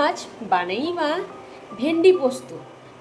আজ বানাই মা ভেন্ডি পোস্ত।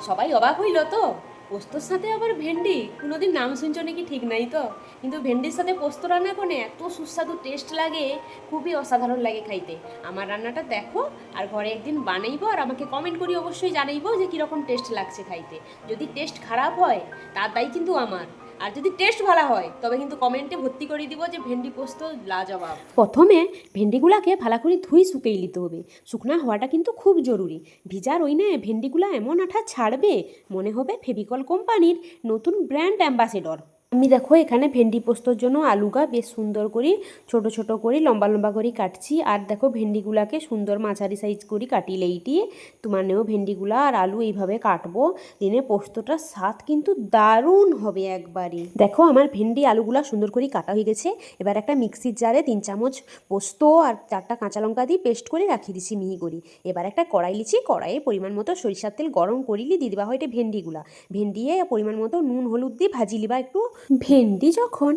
সবাই অবাক হইল তো, পোস্তর সাথে আবার ভেন্ডি, কোনোদিন নাম শুনছ নাকি ঠিক নাই তো। কিন্তু ভেন্ডির সাথে পোস্ত রান্না করে এত সুস্বাদু টেস্ট লাগে, খুবই অসাধারণ লাগে খাইতে। আমার রান্নাটা দেখো আর ঘরে একদিন বানাইবো, আর আমাকে কমেন্ট করি অবশ্যই জানাইবো যে কীরকম টেস্ট লাগছে খাইতে। যদি টেস্ট খারাপ হয় তার দায়ী কিন্তু আমার, আর যদি টেস্ট ভালো হয় তবে কিন্তু কমেন্টে ভর্তি করে দিব যে ভেন্ডি পোস্ত লাজবাব। প্রথমে ভেন্ডিগুলাকে ভালো করে ধুই শুকিয়ে নিতে হবে। শুকনা হওয়াটা কিন্তু খুব জরুরি। ভিজার ওই না ভেন্ডিগুলা এমন আঠা ছাড়বে মনে হবে ফেভিকল কোম্পানির নতুন ব্র্যান্ড অ্যাম্বাসেডর। আমি দেখো এখানে ভেন্ডি পোস্তর জন্য আলুগা বেশ সুন্দর করে ছোট ছোট করে লম্বা লম্বা করে কাটছি। আর দেখো ভেন্ডিগুলাকে সুন্দর মাঝারি সাইজ করে কাটি লেইটিয়ে তোমানেও ভেন্ডিগুলা আর আলু এইভাবে কাটবো। দিনে পোস্তটার স্বাদ কিন্তু দারুণ হবে একবারই। দেখো আমার ভেন্ডি আলুগুলা সুন্দর করে কাটা হয়ে গেছে। এবার একটা মিক্সির জারে 3 চামচ পোস্ত আর 4টা কাঁচা লঙ্কা দিয়ে পেস্ট করে রাখিয়ে দিচ্ছি মিহি করি। এবার একটা কড়াই লিছি, কড়াইয়ে পরিমাণ মতো সরিষার তেল গরম করিলি দিয়ে দিবা হয় ভেন্ডিগুলা। ভেন্ডিয়ে পরিমাণ মতো নুন হলুদ দিয়ে ভাজি লিবা একটু। ভেন্ডি যখন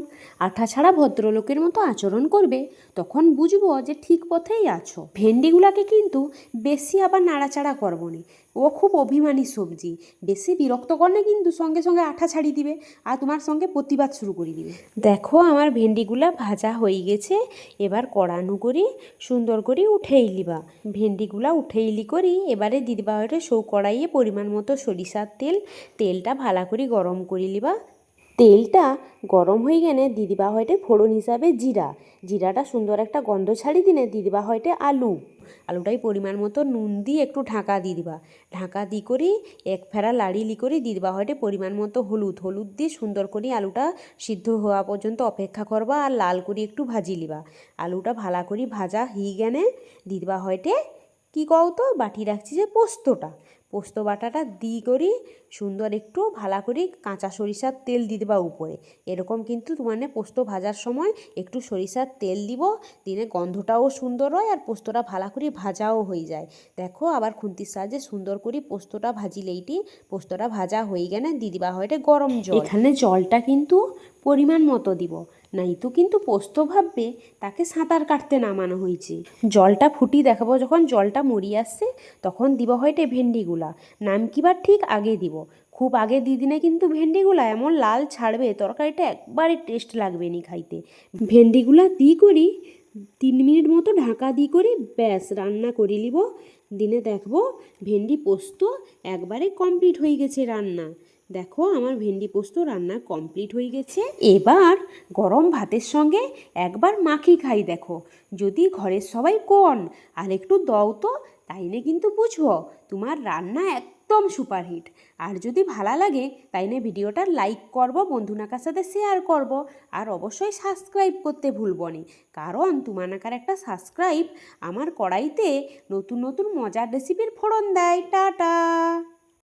আঠা ছাড়া ভদ্রলোকের মতো আচরণ করবে তখন বুঝবো যে ঠিক পথেই আছো। ভেন্ডিগুলাকে কিন্তু বেশি আবার নাড়াচাড়া করবো না, ও খুব অভিমানী সবজি। বেশি বিরক্ত করলে কিন্তু সঙ্গে সঙ্গে আঠা ছাড়ি দিবে আর তোমার সঙ্গে প্রতিবাদ শুরু করে দিবে। দেখো আমার ভেন্ডিগুলা ভাজা হয়ে গেছে। এবার কড়ানো করি সুন্দর করে উঠেই লিবা। ভেন্ডিগুলা উঠেইলি করি এবারে দিদিবা হয়ে সৌ কড়াইয়ে পরিমাণ মতো সরিষার তেল। তেলটা ভালো করে গরম করে লিবা। তেলটা গরম হয়ে গেলে দিদিবা হয়টে ফোড়ন হিসাবে জিরা। জিরাটা সুন্দর একটা গন্ধ ছাড়ি দিনে দিদিবা হয়টে আলুটাই পরিমাণ মতো নুন দিয়ে একটু ঢাকা দিয়ে দিবা। ঢাকা দিয়ে করি এক ফেরা লাড়িলি করে দিদিবা হয়টে পরিমাণ মতো হলুদ দিয়ে সুন্দর করে আলুটা সিদ্ধ হওয়া পর্যন্ত অপেক্ষা করবা আর লাল করে একটু ভাজি লিবা। আলুটা ভালো করে ভাজা হয়ে গেলে দিদিবা হয়টে কি কও তো বাটি রাখছি যে পোস্ত বাটাটা দিয়ে করি সুন্দর একটু ভালো করে কাঁচা সরিষার তেল দিয়ে দেবা উপরে। এরকম কিন্তু তোমার পোস্ত ভাজার সময় একটু সরিষার তেল দিব, দিনে গন্ধটাও সুন্দর হয় আর পোস্তটা ভালো করে ভাজাও হয়ে যায়। দেখো আবার খুন্তির সাহায্যে সুন্দর করে পোস্তটা ভাজি লেইটি। পোস্তটা ভাজা হয়ে গেলে দিদিবা হয়টে গরম জল। এখানে জলটা কিন্তু পরিমাণ মতো দিব, নাই তো কিন্তু পোস্ত ভাববে তাকে সাঁতার কাটতে নামানো হয়েছে। জলটা ফুটি দেখাবো, যখন জলটা মরিয়ে আসছে তখন দিব হয়টে ভেন্ডিগুলা। নাম কিবার ঠিক আগে দিব, খুব আগে দিয়ে দিনে কিন্তু ভেন্ডিগুলা এমন লাল ছাড়বে তরকারিটা একবারে টেস্ট লাগবে নি খাইতে। ভেন্ডিগুলা দিয়ে করি 3 মিনিট মতো ঢাকা দিয়ে করি ব্যাস রান্না করে নিব। দিনে দেখবো ভেন্ডি পোস্ত একবারে কমপ্লিট হয়ে গেছে রান্না। দেখো আমার ভেন্ডি পোস্ত রান্না কমপ্লিট হয়ে গেছে। এবার গরম ভাতের সঙ্গে একবার মাখি খাই দেখো। যদি ঘরের সবাই কোন আর একটু দাও তো, তাইলে কিন্তু বুঝবো তোমার রান্না একদম সুপারহিট। আর যদি ভালো লাগে তাইলে ভিডিওটা লাইক করবো, বন্ধুনাকার সাথে শেয়ার করব, আর অবশ্যই সাবস্ক্রাইব করতে ভুলবো না। কারণ তোমানাকার একটা সাবস্ক্রাইব আমার কড়াইতে নতুন নতুন মজার রেসিপির ফোড়ন দেয়। টাটা।